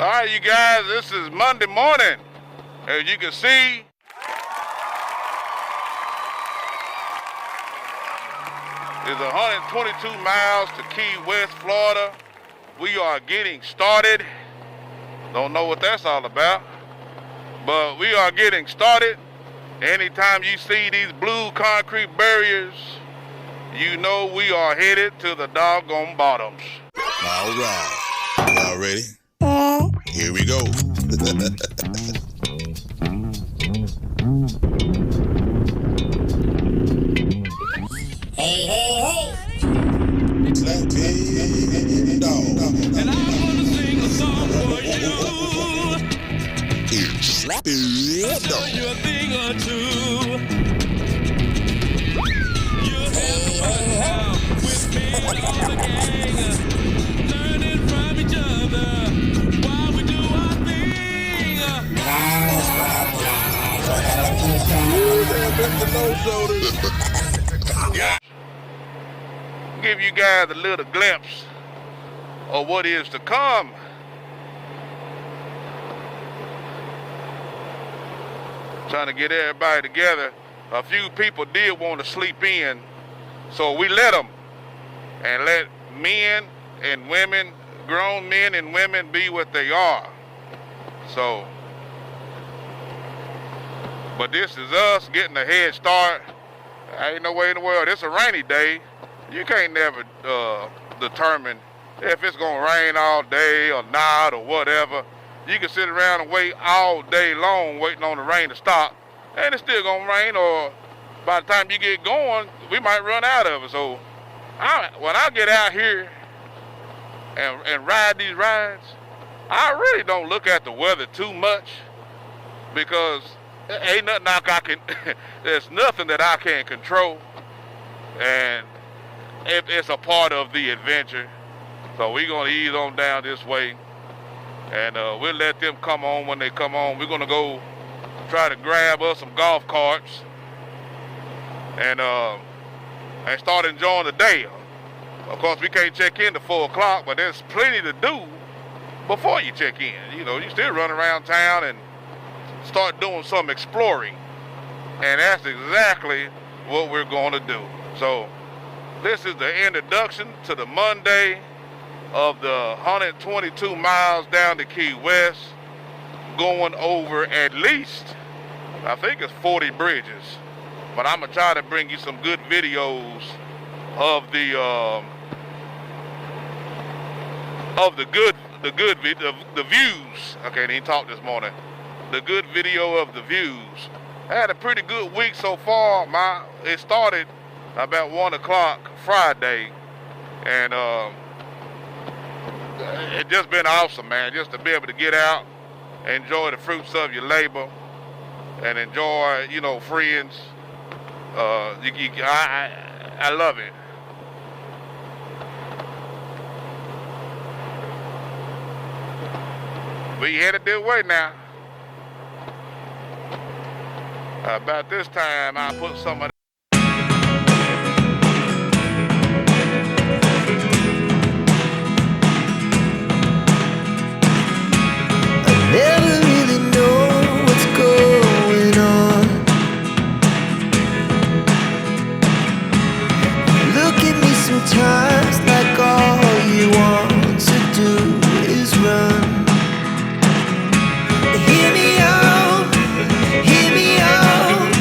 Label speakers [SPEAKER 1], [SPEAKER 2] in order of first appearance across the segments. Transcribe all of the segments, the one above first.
[SPEAKER 1] All right, you guys, this is Monday morning. As you can see, it's 122 miles to Key West, Florida. We are getting started. Don't know what that's all about, but we are getting started. Anytime you see these blue concrete barriers, you know we are headed to the doggone bottoms.
[SPEAKER 2] All right, y'all ready? Here we go.
[SPEAKER 3] Hey, hey, hey.
[SPEAKER 2] Slappy dog.
[SPEAKER 4] And I wanna sing a song for you.
[SPEAKER 2] It's Slappy
[SPEAKER 4] Show
[SPEAKER 2] dog.
[SPEAKER 4] you a thing or two. You have fun now with me and all the gang, learning from each other while we do our thing.
[SPEAKER 1] Give you guys a little glimpse of what is to come. Trying to get everybody together. A few people did want to sleep in, so we let them, and let men and women, grown men and women, be what they are. So, but this is us getting a head start. Ain't no way in the world. It's a rainy day. You can't never determine if it's gonna rain all day or not or whatever. You can sit around and wait all day long waiting on the rain to stop, and it's still gonna rain, or by the time you get going, we might run out of it. So when I get out here and ride these rides, I really don't look at the weather too much, because ain't nothing I can, there's nothing that I can control, and it's a part of the adventure. So we're gonna ease on down this way, and we'll let them come on when they come on. We're gonna go try to grab us some golf carts and start enjoying the day. Of course, we can't check in to 4 o'clock, but there's plenty to do before you check in. You know, you still run around town and start doing some exploring, and that's exactly what we're going to do. So this is the introduction to the Monday of the 122 miles down to Key West, going over at least, I think it's 40 bridges, but I'm gonna try to bring you some good videos of the views. I can't even talk this morning. The good video of the views. I had a pretty good week so far. It started about 1 o'clock Friday, and it just been awesome, man, just to be able to get out, enjoy the fruits of your labor, and enjoy, you know, friends. I love it. We headed this way now. About this time, I put some of
[SPEAKER 5] Never really know what's going on. Look at me sometimes like all you want to do is run. Hear me out, hear me out.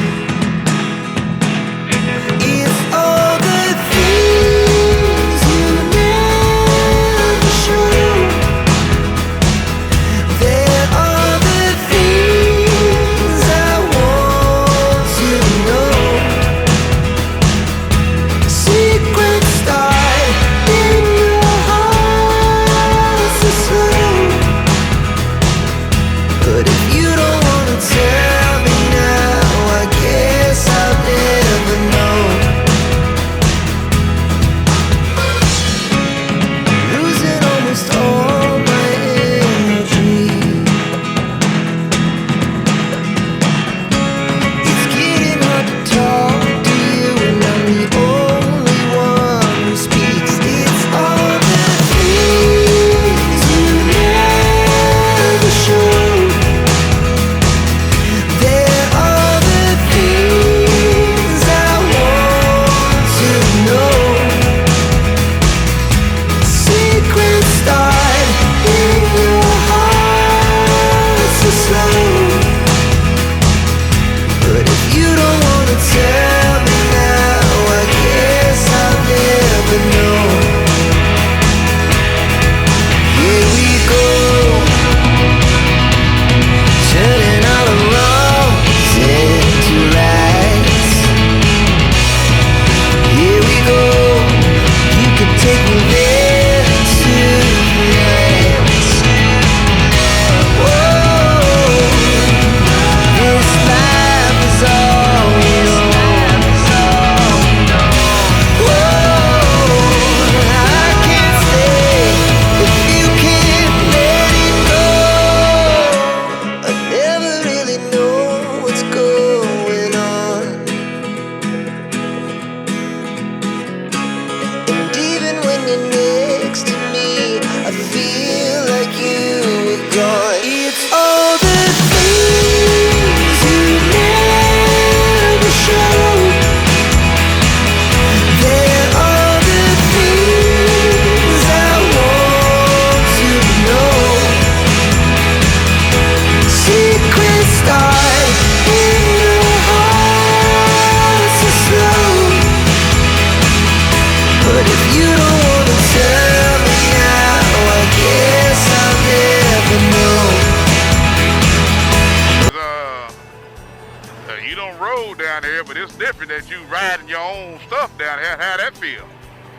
[SPEAKER 1] it's different that you riding your own stuff down here. How that feel?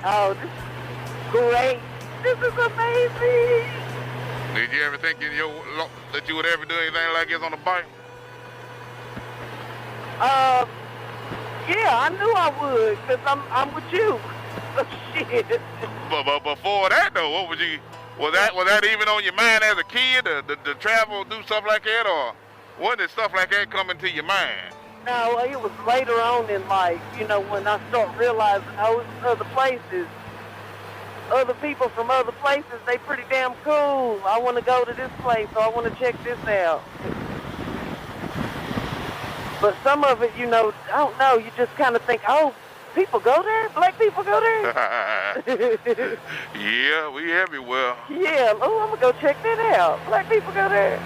[SPEAKER 3] Oh, this is great. This is amazing.
[SPEAKER 1] Did you ever think that you would ever do anything like this on a bike?
[SPEAKER 3] Yeah, I knew I would, because I'm with you. So shit.
[SPEAKER 1] But before that though, what was that even on your mind as a kid to travel, do stuff like that, or when did stuff like that come into your mind?
[SPEAKER 3] No, it was later on in life, you know, when I start realizing other places, other people from other places, they pretty damn cool. I want to go to this place, or I want to check this out. But some of it, you know, I don't know, you just kind of think, oh, people go there? Black people go there?
[SPEAKER 1] Yeah, we everywhere.
[SPEAKER 3] Yeah, oh, I'm going to go check that out. Black people go there.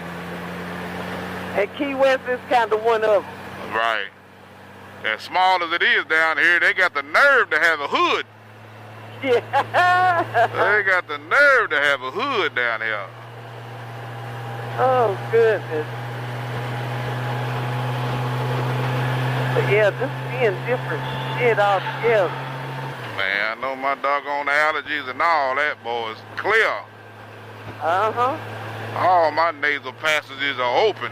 [SPEAKER 3] And Key West is kind of one of them.
[SPEAKER 1] Right. As small as it is down here, they got the nerve to have a hood.
[SPEAKER 3] Yeah.
[SPEAKER 1] They got the nerve to have a hood down here.
[SPEAKER 3] Oh, goodness. But yeah, just being different shit altogether.
[SPEAKER 1] Man, I know my doggone allergies and all that, boy, is clear.
[SPEAKER 3] Uh-huh.
[SPEAKER 1] All my nasal passages are open.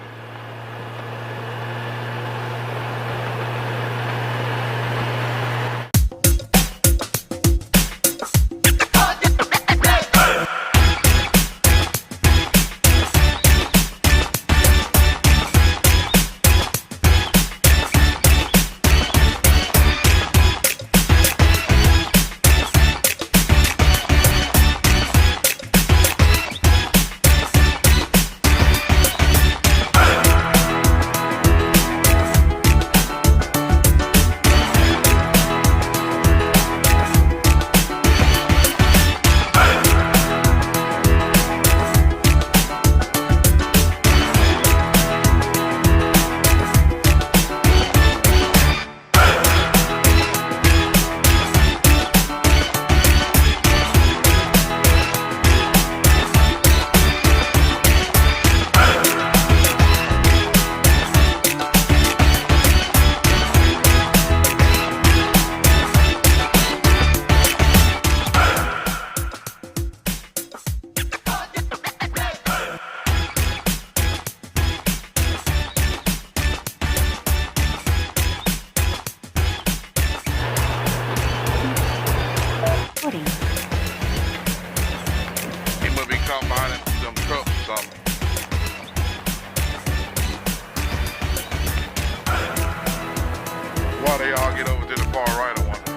[SPEAKER 1] Why they all get over to the far right, I wonder.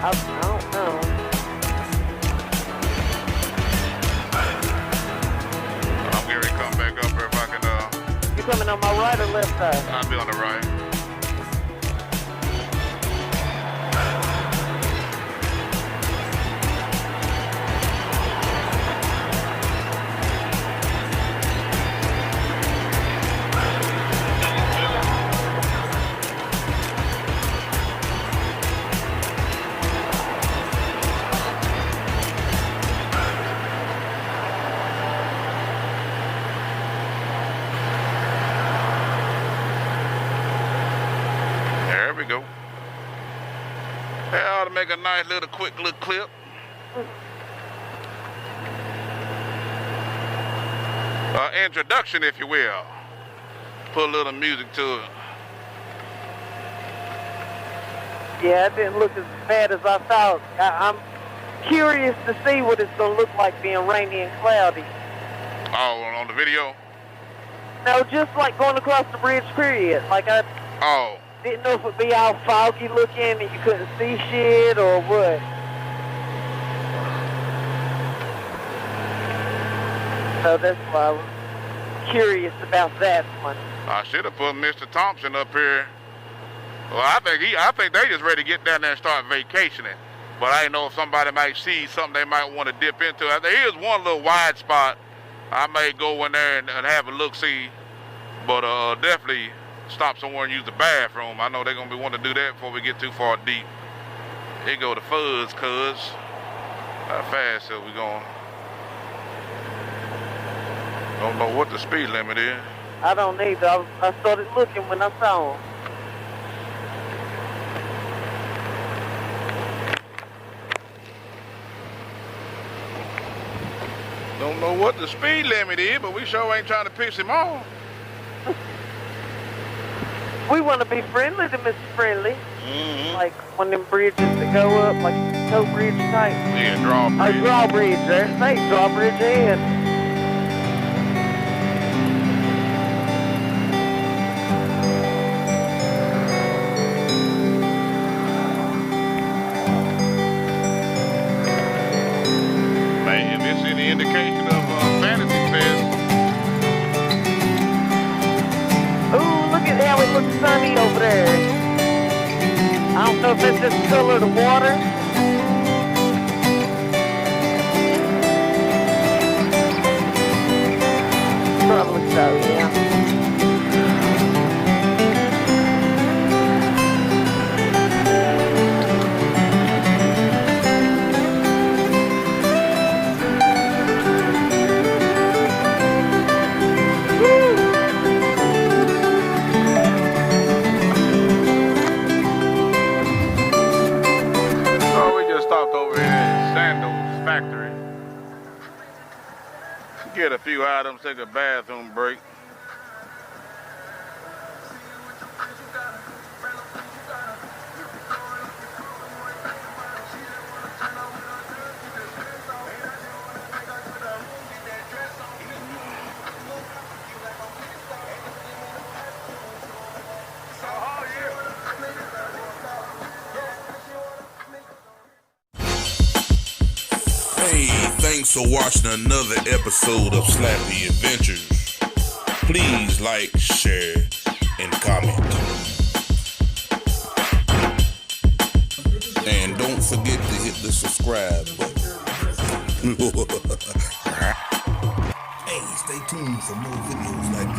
[SPEAKER 3] I don't know.
[SPEAKER 1] I'm getting ready to come back up here if I can,
[SPEAKER 3] You coming on my right or left side?
[SPEAKER 1] I'll be on the right. There we go. That ought to make a nice little quick little clip. Introduction, if you will. Put a little music to it.
[SPEAKER 3] Yeah, it didn't look as bad as I thought. I'm curious to see what it's going to look like being rainy and cloudy.
[SPEAKER 1] Oh, on the video?
[SPEAKER 3] No, just like going across the bridge, period. Like I didn't know if it'd be all foggy looking and you couldn't see shit or what. So that's why I was curious about that one.
[SPEAKER 1] I should have put Mr. Thompson up here. Well, I think they just ready to get down there and start vacationing. But I didn't know if somebody might see something they might want to dip into. There is one little wide spot. I may go in there and have a look-see. But definitely stop somewhere and use the bathroom. I know they're going to be wanting to do that before we get too far deep. Here go the fuzz, cuz. How fast are we going? Don't know what the speed limit is.
[SPEAKER 3] I don't either. I started looking when I saw him.
[SPEAKER 1] Don't know what the speed limit is, but we sure ain't trying to piss him off.
[SPEAKER 3] We want to be friendly to Mr. Friendly.
[SPEAKER 1] Mm-hmm.
[SPEAKER 3] Like one of them bridges that go up, like tow bridge type.
[SPEAKER 1] Yeah, drawbridge.
[SPEAKER 3] Oh, drawbridge. There's a drawbridge ahead.
[SPEAKER 1] Man, if it's any indication of Fantasy Fest.
[SPEAKER 3] Ooh, look at how it looks sunny over there. I don't know if it's just the color of the water. Probably so, yeah.
[SPEAKER 1] Stopped over here at Sandals Factory. Get a few items, take a bathroom break.
[SPEAKER 2] Hey, thanks for watching another episode of Slappy Adventures. Please like, share, and comment. And don't forget to hit the subscribe button. Hey, stay tuned for more videos like this.